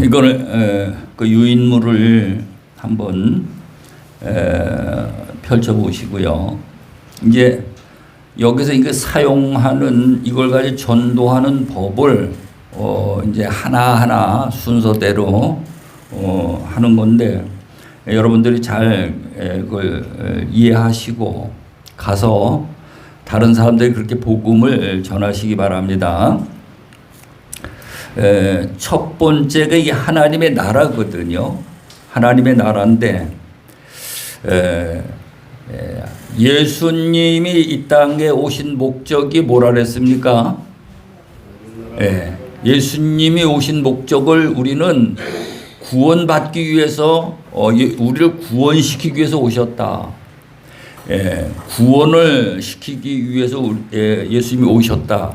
이거를 그 유인물을 한번 펼쳐 보시고요. 이제 여기서 이거 사용하는 이걸 가지고 전도하는 법을 이제 하나하나 순서대로 하는 건데 여러분들이 잘 그걸 이해하시고 가서 다른 사람들이 그렇게 복음을 전하시기 바랍니다. 첫 번째가 이게 하나님의 나라거든요. 하나님의 나라인데 예수님이 이 땅에 오신 목적이 뭐라 그랬습니까? 예수님이 오신 목적을 우리는 구원받기 위해서 우리를 구원시키기 위해서 오셨다. 구원을 시키기 위해서 예수님이 오셨다.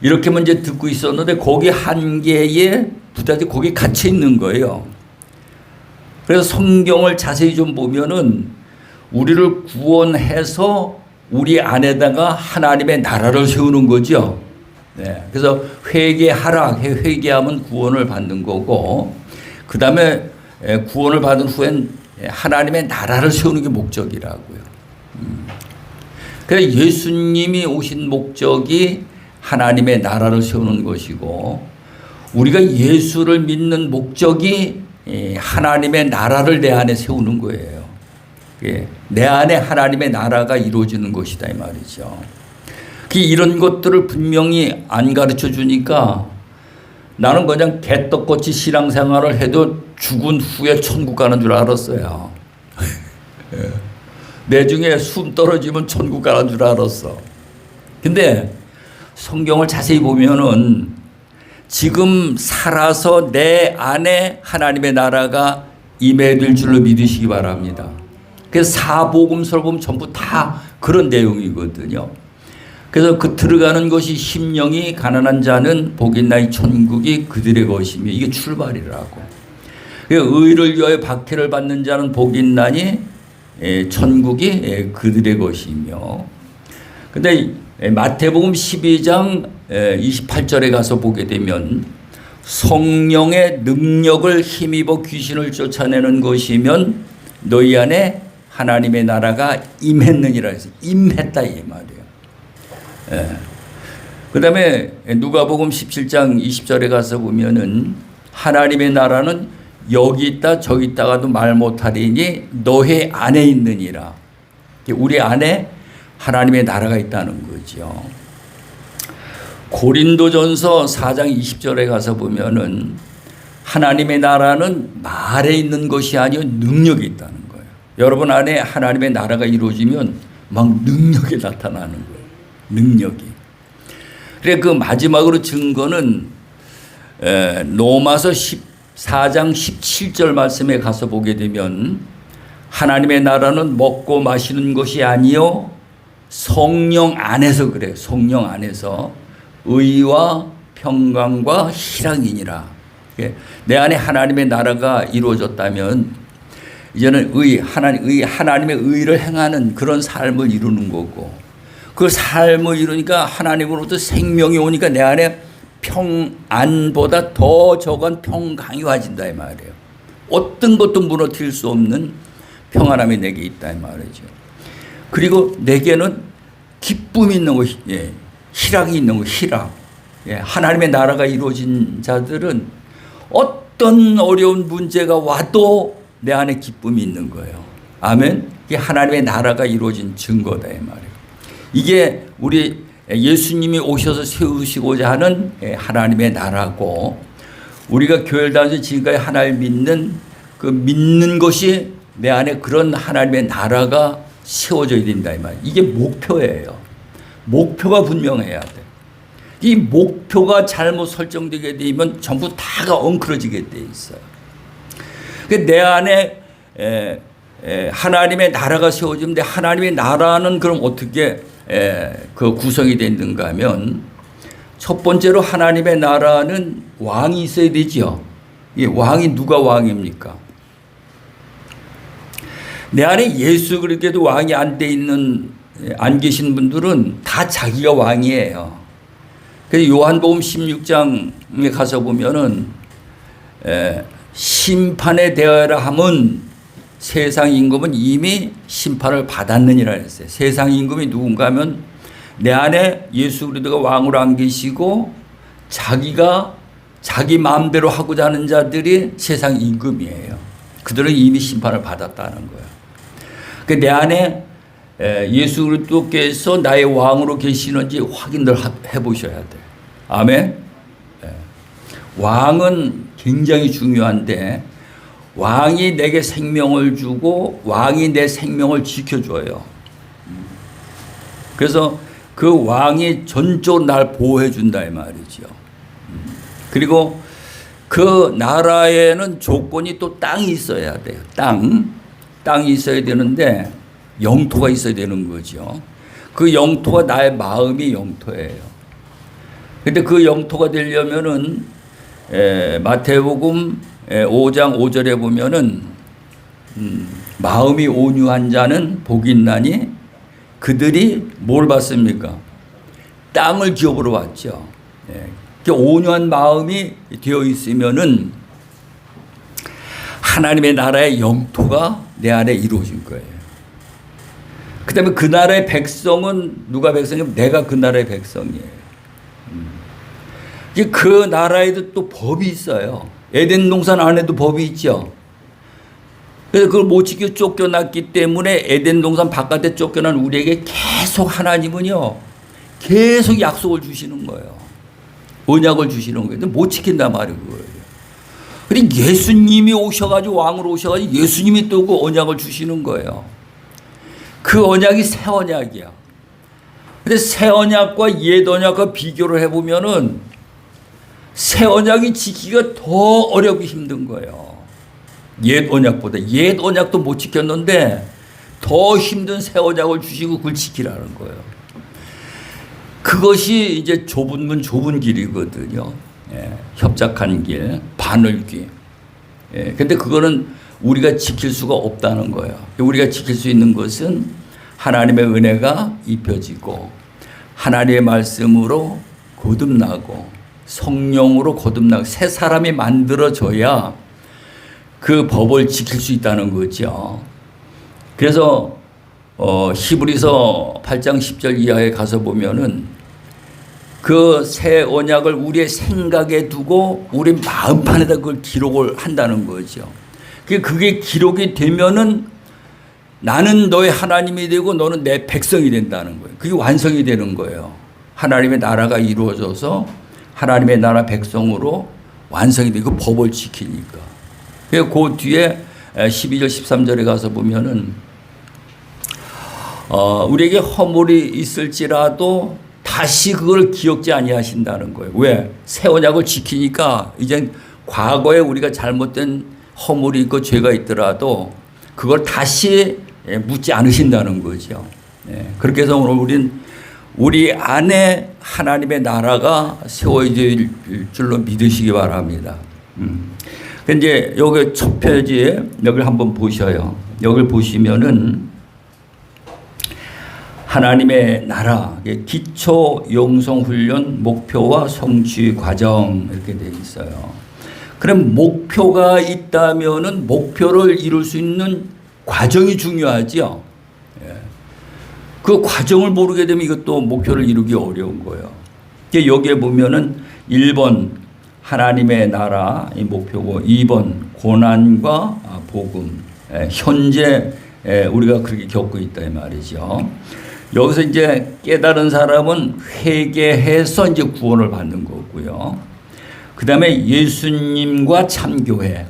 이렇게 먼저 듣고 있었는데 거기 한계에 부다지 거기 갇혀 있는 거예요. 그래서 성경을 자세히 좀 보면은 우리를 구원해서 우리 안에다가 하나님의 나라를 세우는 거죠. 그래서 회개하라. 회개하면 구원을 받는 거고 그 다음에 구원을 받은 후엔 하나님의 나라를 세우는 게 목적이라고요. 그래서 예수님이 오신 목적이 하나님의 나라를 세우는 것이고 우리가 예수를 믿는 목적이 하나님의 나라를 내 안에 세우는 거예요. 내 안에 하나님의 나라가 이루어지는 것이다 이 말이죠. 이런 것들을 분명히 안 가르쳐 주니까 나는 그냥 개떡같이 신앙생활을 해도 죽은 후에 천국 가는 줄 알았어요. 내 중에 숨 떨어지면 천국 가는 줄 알았어. 근데 성경을 자세히 보면은 지금 살아서 내 안에 하나님의 나라가 임해질 줄로 믿으시기 바랍니다. 그래서 사복음서를 보면 전부 다 그런 내용이거든요. 그래서 그 들어가는 것이 심령이 가난한 자는 복이 있나니 천국이 그들의 것이며 이게 출발이라고. 의를 위하여 박해를 받는 자는 복이 있나니 천국이 그들의 것이며. 근데 마태복음 12장 28절에 가서 보게 되면 성령의 능력을 힘입어 귀신을 쫓아내는 것이면 너희 안에 하나님의 나라가 임했느니라 해서 임했다 이 말이에요. 그 다음에 누가복음 17장 20절에 가서 보면은 하나님의 나라는 여기 있다 저기 있다가도 말 못하리니 너희 안에 있느니라. 우리 안에 하나님의 나라가 있다는 거죠. 고린도전서 4장 20절에 가서 보면은 하나님의 나라는 말에 있는 것이 아니요 능력이 있다는 거예요. 여러분 안에 하나님의 나라가 이루어지면 막 능력이 나타나는 거예요. 능력이. 그래 그 마지막으로 증거는 로마서 14장 17절 말씀에 가서 보게 되면 하나님의 나라는 먹고 마시는 것이 아니요 성령 안에서 그래요. 성령 안에서 의와 평강과 희락이니라. 내 안에 하나님의 나라가 이루어졌다면 이제는 하나님의 의를 행하는 그런 삶을 이루는 거고 그 삶을 이루니까 하나님으로부터 생명이 오니까 내 안에 평안보다 더 적은 평강이 와진다 이 말이에요. 어떤 것도 무너뜨릴 수 없는 평안함이 내게 있다 이 말이죠. 그리고 내게는 기쁨이 있는 것이 희락이 있는 것, 희락. 하나님의 나라가 이루어진 자들은 어떤 어려운 문제가 와도 내 안에 기쁨이 있는 거예요. 아멘. 이게 하나님의 나라가 이루어진 증거다 이 말이에요. 이게 우리 예수님이 오셔서 세우시고자 하는 하나님의 나라고 우리가 교회를 다니면서 지금까지 하나님을 믿는 그 믿는 것이 내 안에 그런 하나님의 나라가 세워져야 된다 이 말이에요. 이게 목표예요. 목표가 분명해야 돼. 이 목표가 잘못 설정되게 되면 전부 다가 엉클어지게 돼 있어요. 내 안에 하나님의 나라가 세워지는데 하나님의 나라는 그럼 어떻게 그 구성이 됐는가 하면 첫 번째로 하나님의 나라는 왕이 있어야 되죠. 이 왕이 누가 왕입니까? 내 안에 예수 그리스도도 왕이 안 돼 있는 안 계신 분들은 다 자기가 왕이에요. 그래서 요한복음 16장에 가서 보면은 심판에 대하여 함은 세상 임금은 이미 심판을 받았느니라 했어요. 세상 임금이 누군가 하면 내 안에 예수 그리스도가 왕으로 안 계시고 자기가 자기 마음대로 하고자 하는 자들이 세상 임금이에요. 그들은 이미 심판을 받았다는 거예요. 내 안에 예수 그리스도께서 나의 왕으로 계시는지 확인을 해보셔야 돼요. 아멘. 왕은 굉장히 중요한데 왕이 내게 생명을 주고 왕이 내 생명을 지켜줘요. 그래서 그 왕이 전적으로 날 보호해 준다 이 말이죠. 그리고 그 나라에는 조건이 또 땅이 있어야 돼요. 땅이 있어야 되는데 영토가 있어야 되는 거죠. 그 영토가 나의 마음이 영토예요. 근데 그 영토가 되려면은 마태복음 5장 5절에 보면은 마음이 온유한 자는 복이 있나니 그들이 뭘 받습니까? 땅을 기업으로 받죠. 온유한 마음이 되어 있으면은 하나님의 나라의 영토가 내 안에 이루어진 거예요. 그 다음에 그 나라의 백성은 누가 백성이면 내가 그 나라의 백성이에요. 그 나라에도 또 법이 있어요. 에덴 동산 안에도 법이 있죠. 그래서 그걸 못 지켜 쫓겨났기 때문에 에덴 동산 바깥에 쫓겨난 우리에게 계속 하나님은요, 계속 약속을 주시는 거예요. 언약을 주시는 거예요. 근데 못 지킨단 말이에요. 그리고 예수님이 오셔가지고 왕으로 오셔가지고 예수님이 또 그 언약을 주시는 거예요. 그 언약이 새 언약이야. 근데 새 언약과 옛 언약과 비교를 해보면은 새 언약이 지키기가 더 어렵고 힘든 거예요. 옛 언약보다. 옛 언약도 못 지켰는데 더 힘든 새 언약을 주시고 그걸 지키라는 거예요. 그것이 이제 좁은 문 좁은 길이거든요. 협착한 길, 바늘귀. 근데 그거는 우리가 지킬 수가 없다는 거예요. 우리가 지킬 수 있는 것은 하나님의 은혜가 입혀지고 하나님의 말씀으로 거듭나고 성령으로 거듭나고 새 사람이 만들어져야 그 법을 지킬 수 있다는 거죠. 그래서 히브리서 8장 10절 이하에 가서 보면은 그 새 언약을 우리의 생각에 두고 우리 마음판에다 그걸 기록을 한다는 거죠. 그게 기록이 되면은 나는 너의 하나님이 되고 너는 내 백성이 된다는 거예요. 그게 완성이 되는 거예요. 하나님의 나라가 이루어져서 하나님의 나라 백성으로 완성이 되고 그 법을 지키니까. 그 뒤에 12절 13절에 가서 보면은 우리에게 허물이 있을지라도 다시 그걸 기억지 아니하신다는 거예요. 왜? 새 언약을 지키니까 이제 과거에 우리가 잘못된 허물이 있고 죄가 있더라도 그걸 다시 묻지 않으신다는 거죠. 그렇게 해서 오늘 우리 안에 하나님의 나라가 세워질 줄로 믿으시기 바랍니다. 이제 여기 첫 페이지에 여기를 한번 보셔요. 여기를 보시면은 하나님의 나라 기초 영성 훈련 목표와 성취 과정 이렇게 되어 있어요. 그럼 목표가 있다면은 목표를 이룰 수 있는 과정이 중요하죠. 그 과정을 모르게 되면 이것도 목표를 이루기 어려운 거예요. 여기에 보면은 1번 하나님의 나라 이 목표고 2번 고난과 복음. 현재 우리가 그렇게 겪고 있다 이 말이죠. 여기서 이제 깨달은 사람은 회개해서 이제 구원을 받는 거고요. 그 다음에 예수님과 참교회.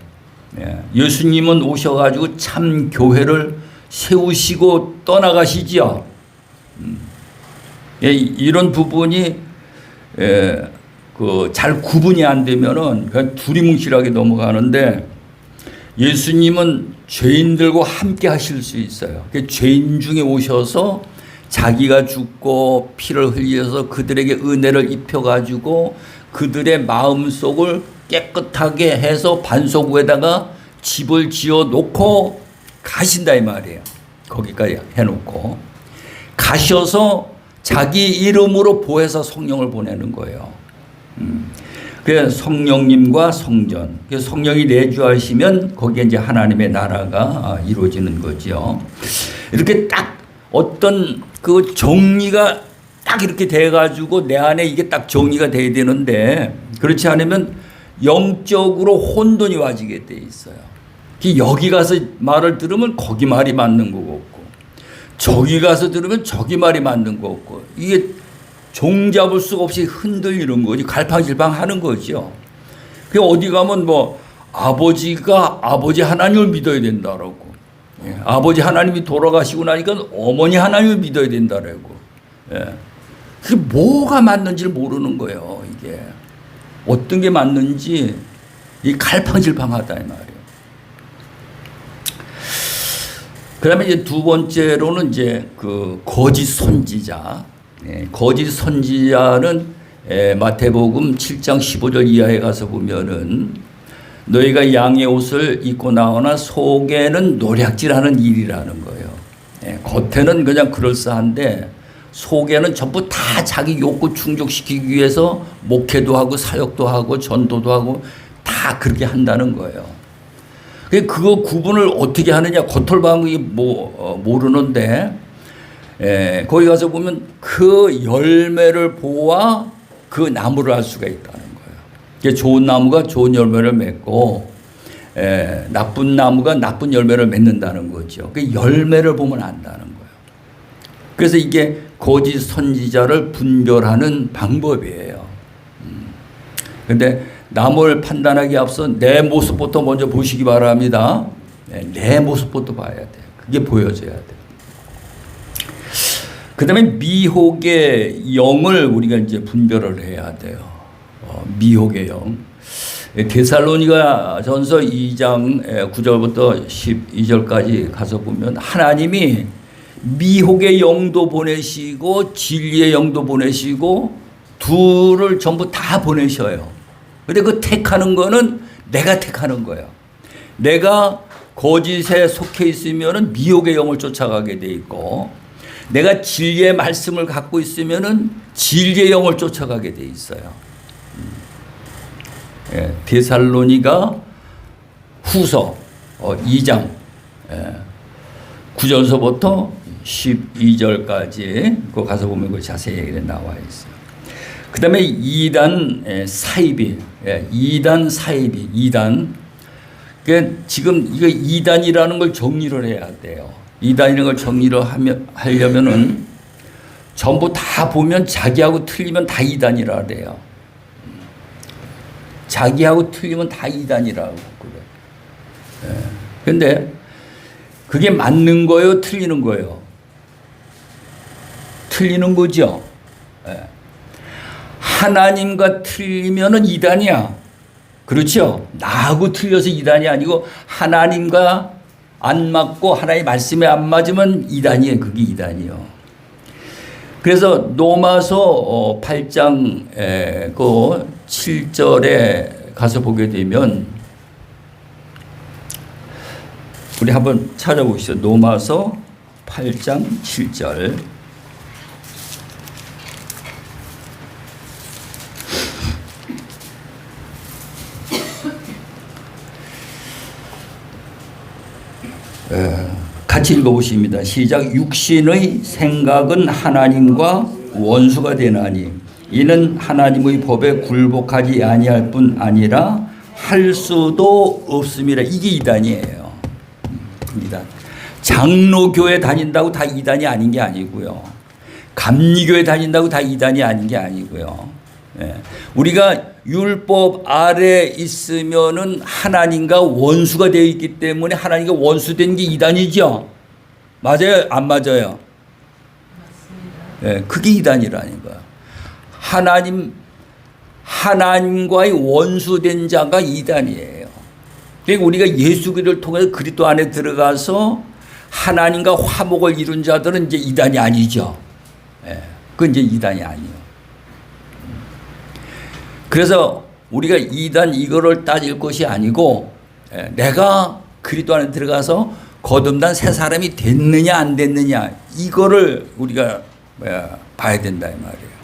예수님은 오셔가지고 참교회를 세우시고 떠나가시지요. 이런 부분이 잘 구분이 안 되면은 그냥 두리뭉실하게 넘어가는데 예수님은 죄인들과 함께 하실 수 있어요. 죄인 중에 오셔서 자기가 죽고 피를 흘려서 그들에게 은혜를 입혀가지고 그들의 마음속을 깨끗하게 해서 반석 위에다가 집을 지어 놓고 가신다 이 말이에요. 거기까지 해놓고 가셔서 자기 이름으로 보혜사 성령을 보내는 거예요. 그 성령님과 성전, 그 성령이 내주하시면 거기에 이제 하나님의 나라가 이루어지는 거죠. 이렇게 딱 어떤 그 정리가 딱 이렇게 돼가지고 내 안에 이게 딱 정리가 돼야 되는데 그렇지 않으면 영적으로 혼돈이 와지게 돼 있어요. 여기 가서 말을 들으면 거기 말이 맞는 거고 없고 저기 가서 들으면 저기 말이 맞는 거 없고 이게 종잡을 수가 없이 흔들리는 거지. 갈팡질팡 하는 거죠. 그 어디 가면 뭐 아버지가 아버지 하나님을 믿어야 된다라고. 예. 아버지 하나님이 돌아가시고 나니까 어머니 하나님을 믿어야 된다라고. 예. 그게 뭐가 맞는지를 모르는 거예요. 이게 어떤 게 맞는지 이 갈팡질팡하다 이 말이에요. 그다음에 이제 두 번째로는 이제 그 거짓 선지자. 거짓 선지자는 마태복음 7장 15절 이하에 가서 보면은 너희가 양의 옷을 입고 나오나 속에는 노략질하는 일이라는 거예요. 겉에는 그냥 그럴싸한데 속에는 전부 다 자기 욕구 충족시키기 위해서 목회도 하고 사역도 하고 전도도 하고 다 그렇게 한다는 거예요. 그거 구분을 어떻게 하느냐 겉털방이 모르는데 거기 가서 보면 그 열매를 보아 그 나무를 알 수가 있다는 거예요. 좋은 나무가 좋은 열매를 맺고 나쁜 나무가 나쁜 열매를 맺는다는 거죠. 그 열매를 보면 안다는 거예요. 그래서 이게 거짓 선지자를 분별하는 방법이에요. 그런데 남을 판단하기 앞서 내 모습부터 먼저 보시기 바랍니다. 내 모습부터 봐야 돼요. 그게 보여져야 돼요. 그 다음에 미혹의 영을 우리가 이제 분별을 해야 돼요. 미혹의 영. 데살로니가 전서 2장 9절부터 12절까지 가서 보면 하나님이 미혹의 영도 보내시고 진리의 영도 보내시고 둘을 전부 다 보내셔요. 근데 그 택하는 거는 내가 택하는 거예요. 내가 거짓에 속해 있으면은 미혹의 영을 쫓아가게 돼 있고 내가 진리의 말씀을 갖고 있으면은 진리의 영을 쫓아가게 돼 있어요. 데살로니가 후서 2장 9절서부터 12절까지 그거 가서 보면 그 자세히 나와 있어요. 그 다음에 2단 사이비, 2단 사이비, 2단. 그러니까 지금 이거 2단이라는 걸 정리를 해야 돼요. 2단이라는 걸 정리를 하려면은 전부 다 보면 자기하고 틀리면 다 2단이라 그래요. 자기하고 틀리면 다 2단이라고 그래. 근데 그게 맞는 거예요, 틀리는 거예요? 틀리는 거죠. 하나님과 틀리면은 2단이야. 그렇죠? 나하고 틀려서 2단이 아니고 하나님과 안 맞고 하나님의 말씀에 안 맞으면 2단이에요. 그게 2단이요. 그래서 로마서 8장 그 7절에 가서 보게 되면 우리 한번 찾아보시죠. 로마서 8장 7절. 같이 읽어보십니다. 시작. 육신의 생각은 하나님과 원수가 되나니 이는 하나님의 법에 굴복하지 아니할 뿐 아니라 할 수도 없음이라. 이게 2단이에요. 장로교회 다닌다고 다 2단이 아닌 게 아니고요. 감리교회 다닌다고 다 2단이 아닌 게 아니고요. 우리가 율법 아래 있으면은 하나님과 원수가 되어 있기 때문에 하나님과 원수된 게 2단이죠. 맞아요? 안 맞아요? 맞습니다. 그게 2단이라는 거야. 하나님과의 원수된 자가 2단이에요. 그러니까 우리가 예수를 통해서 그리스도 안에 들어가서 하나님과 화목을 이룬 자들은 이제 2단이 아니죠. 그건 이제 2단이 아니에요. 그래서 우리가 2단 이거를 따질 것이 아니고 내가 그리스도 안에 들어가서 거듭난 새 사람이 됐느냐 안 됐느냐 이거를 우리가 봐야 된다 이 말이에요.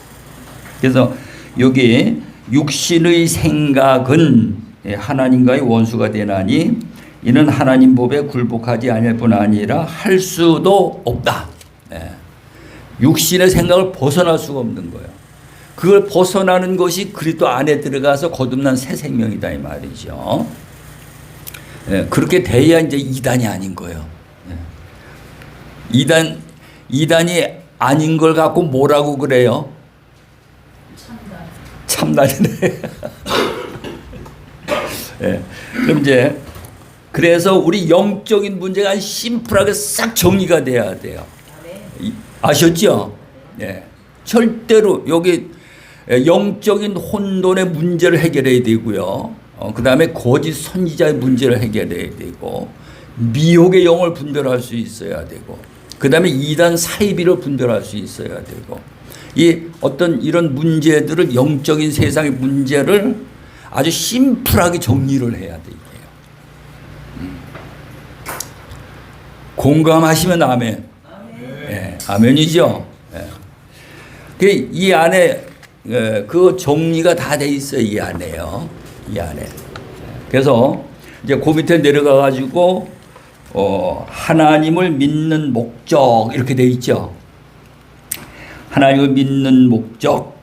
그래서 여기 육신의 생각은 하나님과의 원수가 되나니 이는 하나님 법에 굴복하지 아니할 뿐 아니라 할 수도 없다. 육신의 생각을 벗어날 수가 없는 거예요. 그걸 벗어나는 것이 그리스도 안에 들어가서 거듭난 새 생명이다 이 말이죠. 그렇게 돼야 이제 이단이 아닌 거예요. 이단이 아닌 걸 갖고 뭐라고 그래요? 참단이네. 그럼 이제 그래서 우리 영적인 문제가 심플하게 싹 정리가 돼야 돼요. 아셨죠? 절대로 여기 영적인 혼돈의 문제를 해결해야 되고요. 그 다음에 거짓 선지자의 문제를 해결해야 되고, 미혹의 영을 분별할 수 있어야 되고, 그 다음에 이단 사이비를 분별할 수 있어야 되고, 이 어떤 이런 문제들을, 영적인 세상의 문제를 아주 심플하게 정리를 해야 돼요. 공감하시면 아멘. 아멘이죠. 이 안에 그 정리가 다 돼 있어요. 이 안에요. 이 안에. 그래서 이제 그 밑에 내려가 가지고 하나님을 믿는 목적 이렇게 돼 있죠. 하나님을 믿는 목적.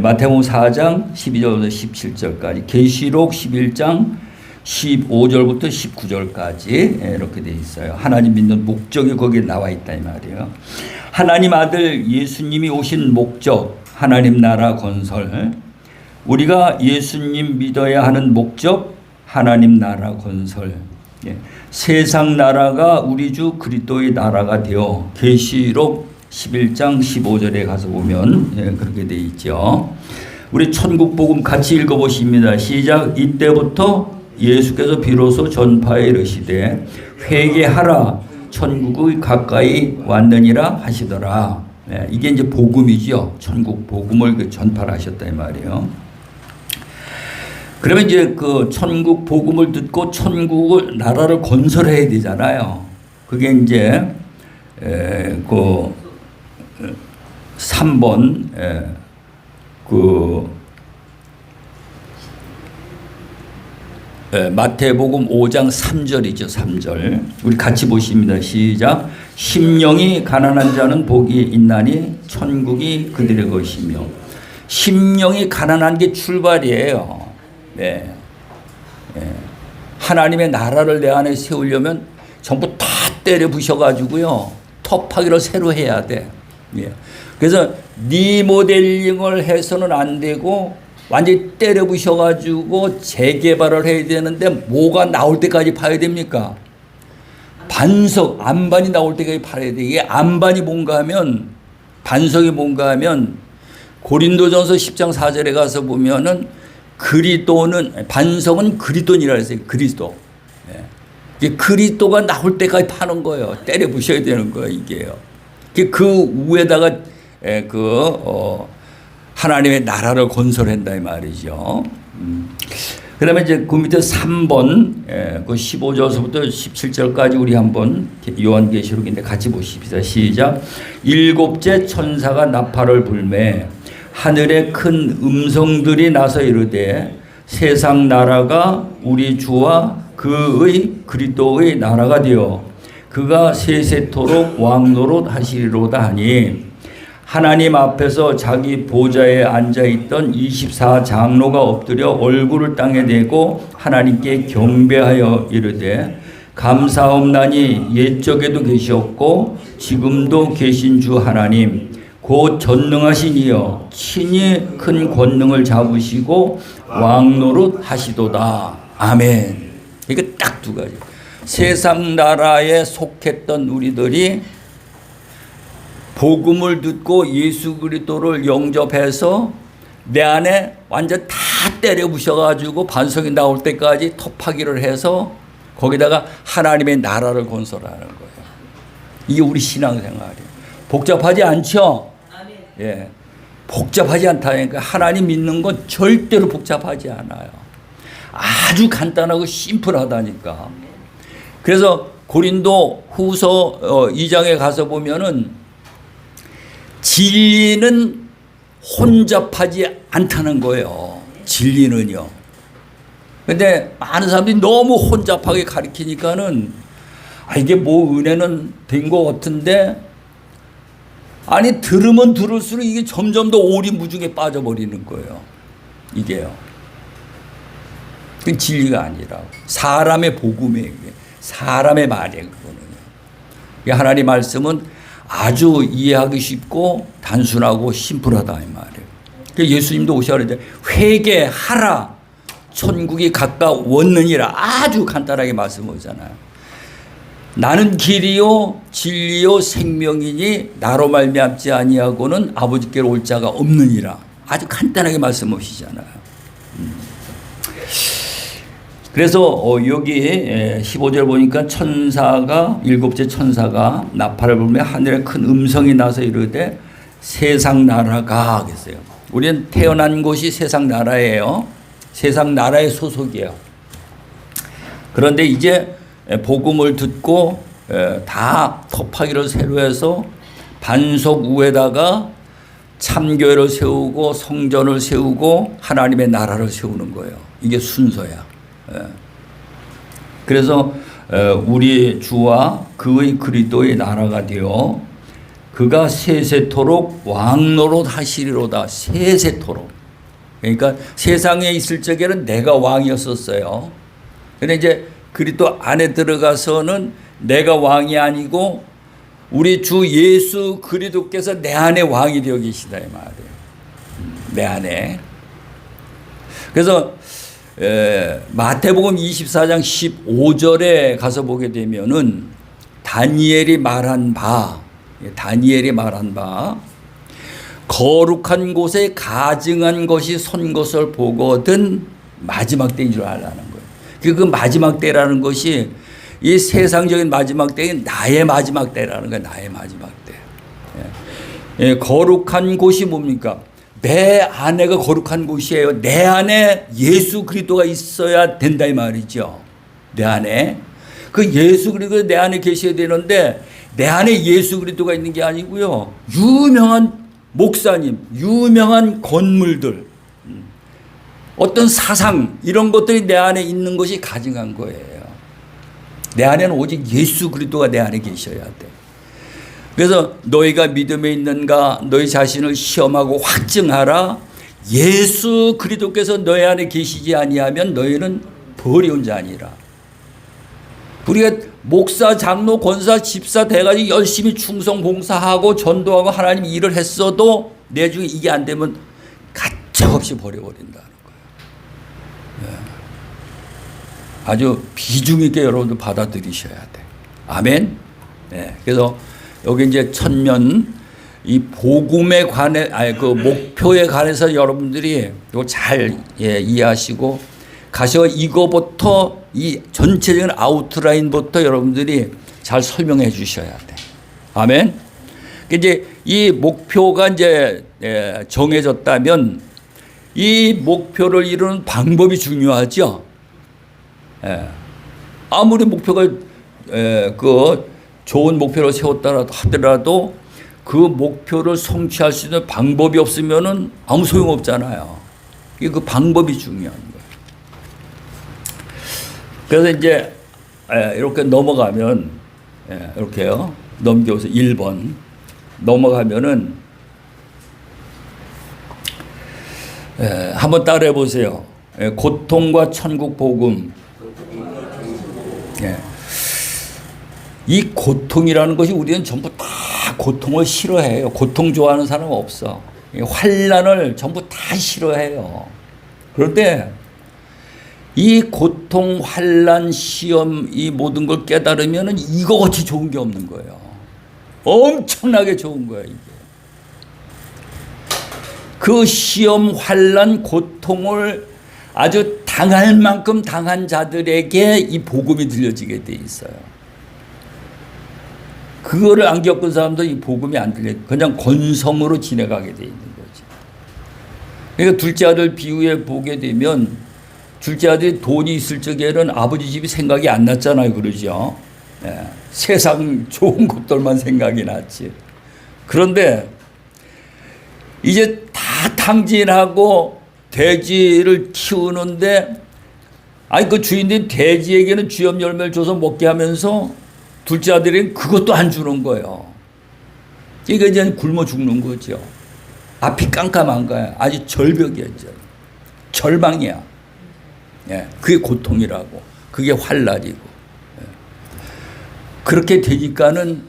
마태복음 4장 12절부터 17절까지, 계시록 11장 15절부터 19절까지 이렇게 돼 있어요. 하나님 믿는 목적이 거기에 나와 있다 이 말이에요. 하나님 아들 예수님이 오신 목적, 하나님 나라 건설. 우리가 예수님 믿어야 하는 목적, 하나님 나라 건설. 세상 나라가 우리 주 그리스도의 나라가 되어, 계시록 11장 15절에 가서 보면 그렇게 돼 있죠. 우리 천국 복음 같이 읽어보십니다. 시작. 이때부터 예수께서 비로소 전파에 이르시되 회개하라, 천국이 가까이 왔느니라 하시더라. 이게 이제 복음이죠. 천국 복음을 전파를 하셨다 이 말이에요. 그러면 이제 그 천국 복음을 듣고 천국을, 나라를 건설해야 되잖아요. 그게 이제 그 3번 마태복음 5장 3절이죠. 3절. 우리 같이 보십니다. 시작. 심령이 가난한 자는 복이 있나니 천국이 그들의 것이며. 심령이 가난한 게 출발이에요. 하나님의 나라를 내 안에 세우려면 전부 다 때려 부셔가지고요, 터파기를 새로 해야 돼. 그래서 리모델링을 해서는 안 되고 완전히 때려 부셔가지고 재개발을 해야 되는데, 뭐가 나올 때까지 파야 됩니까? 반석, 안반이 나올 때까지 파야 돼. 이게 안반이 뭔가 하면, 반석이 뭔가 하면, 고린도전서 10장 4절에 가서 보면은 그리스도는, 반석은 그리스도니라 했어요. 그리스도. 그리스도가 나올 때까지 파는 거예요. 때려 부셔야 되는 거예요, 이게요. 그 위에다가 하나님의 나라를 건설한다 이 말이죠. 그 다음에 이제 그 밑에 3번, 그 15절서부터 17절까지 우리 한번 요한계시록인데 같이 보십시다. 시작. 일곱째 천사가 나팔을 불매 하늘에 큰 음성들이 나서 이르되 세상 나라가 우리 주와 그의 그리스도의 나라가 되어 그가 세세토록 왕노릇 하시리로다 하니, 하나님 앞에서 자기 보좌에 앉아있던 24장로가 엎드려 얼굴을 땅에 대고 하나님께 경배하여 이르되 감사옵나니 옛적에도 계셨고 지금도 계신 주 하나님 곧 전능하신 이여 친히 큰 권능을 잡으시고 왕노릇 하시도다. 아멘. 이게 딱 두 가지. 세상 나라에 속했던 우리들이 복음을 듣고 예수 그리스도를 영접해서 내 안에 완전 다 때려 부셔가지고 반석이 나올 때까지 터파기를 해서 거기다가 하나님의 나라를 건설하는 거예요. 이게 우리 신앙생활이에요. 복잡하지 않죠? 복잡하지 않다니까. 하나님 믿는 건 절대로 복잡하지 않아요. 아주 간단하고 심플하다니까. 그래서 고린도 후서 2장에 가서 보면은 진리는 혼잡하지 않다는 거예요. 진리는요. 근데 많은 사람들이 너무 혼잡하게 가르치니까는 이게 뭐 은혜는 된 것 같은데, 아니 들으면 들을수록 이게 점점 더 오리무중에 빠져버리는 거예요. 이게요. 그 진리가 아니라 사람의 복음이에요. 사람의 말이에요. 그거는요. 하나님 말씀은 아주 이해하기 쉽고 단순하고 심플하다 이 말이에요. 예수님도 오셔야 하는데 회개하라 천국이 가까웠느니라 아주 간단하게 말씀하잖아요. 나는 길이요 진리요 생명이니 나로 말미암지 아니하고는 아버지께로 올 자가 없느니라 아주 간단하게 말씀하시잖아요. 그래서 여기 15절 보니까 천사가 일곱째 천사가 나팔을 불며 하늘에 큰 음성이 나서 이르되 세상 나라가 하겠어요. 우리는 태어난 곳이 세상 나라예요. 세상 나라의 소속이에요. 그런데 이제 복음을 듣고 다 터파기를 새로 해서 반석 위에다가 참교회를 세우고 성전을 세우고 하나님의 나라를 세우는 거예요. 이게 순서야. 그래서 우리 주와 그의 그리스도의 나라가 되어 그가 세세토록 왕노릇 하시리로다. 세세토록. 그러니까 세상에 있을 적에는 내가 왕이었었어요. 근데 이제 그리스도 안에 들어가서는 내가 왕이 아니고 우리 주 예수 그리스도께서 내 안에 왕이 되어 계시다 이 말이에요. 내 안에. 그래서 마태복음 24장 15절에 가서 보게 되면은 다니엘이 말한 바 거룩한 곳에 가증한 것이 선 것을 보거든 마지막 때인 줄 알라는 거예요. 그 마지막 때라는 것이 이 세상적인 마지막 때인 나의 마지막 때라는 거예요. 나의 마지막 때. 거룩한 곳이 뭡니까? 내 안에가 거룩한 곳이에요. 내 안에 예수 그리스도가 있어야 된다 이 말이죠. 내 안에. 그 예수 그리스도가 내 안에 계셔야 되는데 내 안에 예수 그리스도가 있는 게 아니고요. 유명한 목사님, 유명한 건물들, 어떤 사상 이런 것들이 내 안에 있는 것이 가증한 거예요. 내 안에는 오직 예수 그리스도가 내 안에 계셔야 돼. 그래서 너희가 믿음에 있는가 너희 자신을 시험하고 확증하라. 예수 그리스도께서 너희 안에 계시지 아니하면 너희는 버려온 자니라. 우리가 목사, 장로, 권사, 집사 돼가지고 열심히 충성 봉사하고 전도하고 하나님 일을 했어도 내 중에 이게 안 되면 가차없이 버려버린다는 거예요. 아주 비중 있게 여러분들 받아들이셔야 돼. 아멘. 네. 그래서 여기 이제 천면 이 복음에 관해 그 목표에 관해서 여러분들이 이거 잘 이해하시고 가셔 이거부터 이 전체적인 아웃라인부터 여러분들이 잘 설명해 주셔야 돼. 아멘. 이제 이 목표가 이제 정해졌다면 이 목표를 이루는 방법이 중요하죠. 아무리 목표가 그 좋은 목표를 세웠다 하더라도 그 목표를 성취할 수 있는 방법이 없으면은 아무 소용 없잖아요. 그 방법이 중요한 거예요. 그래서 이제 이렇게 넘어가면 이렇게요. 넘겨서 1번 넘어가면은 한번 따라해 보세요. 고통과 천국 복음. 이 고통이라는 것이 우리는 전부 다 고통을 싫어해요. 고통 좋아하는 사람은 없어. 환난을 전부 다 싫어해요. 그런데 이 고통, 환난, 시험 이 모든 걸 깨달으면 이거 같이 좋은 게 없는 거예요. 엄청나게 좋은 거예요. 이게. 그 시험, 환난, 고통을 아주 당할 만큼 당한 자들에게 이 복음이 들려지게 돼 있어요. 그거를 안 겪은 사람도 이 복음이 안 들려. 그냥 건성으로 지내가게 돼 있는 거지. 그러니까 둘째 아들 비유에 보게 되면 둘째 아들이 돈이 있을 적에는 아버지 집이 생각이 안 났잖아요. 그러죠. 세상 좋은 것들만 생각이 났지. 그런데 이제 다 탕진하고 돼지를 키우는데 아니 그 주인들이 돼지에게는 쥐염 열매를 줘서 먹게 하면서 둘째 아들에게는 그것도 안 주는 거예요. 이게 이제 굶어 죽는 거죠. 앞이 깜깜한 거야. 아주 절벽이야. 이제. 절망이야. 예, 그게 고통이라고. 그게 환난이고. 예. 그렇게 되니까는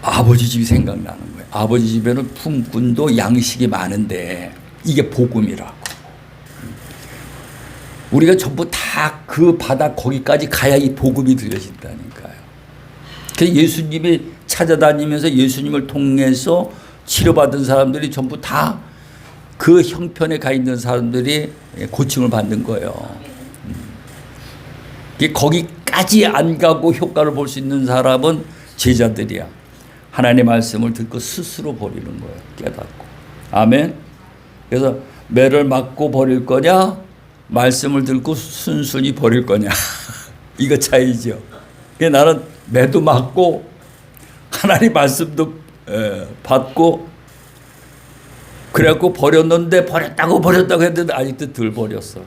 아버지 집이 생각나는 거예요. 아버지 집에는 품꾼도 양식이 많은데 이게 복음이라고. 우리가 전부 다 그 바다 거기까지 가야 이 복음이 들려진다니까요. 그래서 예수님이 찾아다니면서 예수님을 통해서 치료받은 사람들이 전부 다 그 형편에 가 있는 사람들이 고침을 받는 거예요. 거기까지 안 가고 효과를 볼 수 있는 사람은 제자들이야. 하나님의 말씀을 듣고 스스로 버리는 거예요. 깨닫고. 아멘. 그래서 매를 맞고 버릴 거냐, 말씀을 듣고 순순히 버릴 거냐. 이거 차이죠. 나는 매도 맞고 하나님 말씀도 받고 그래갖고 버렸는데 버렸다고 했는데 아직도 덜 버렸어.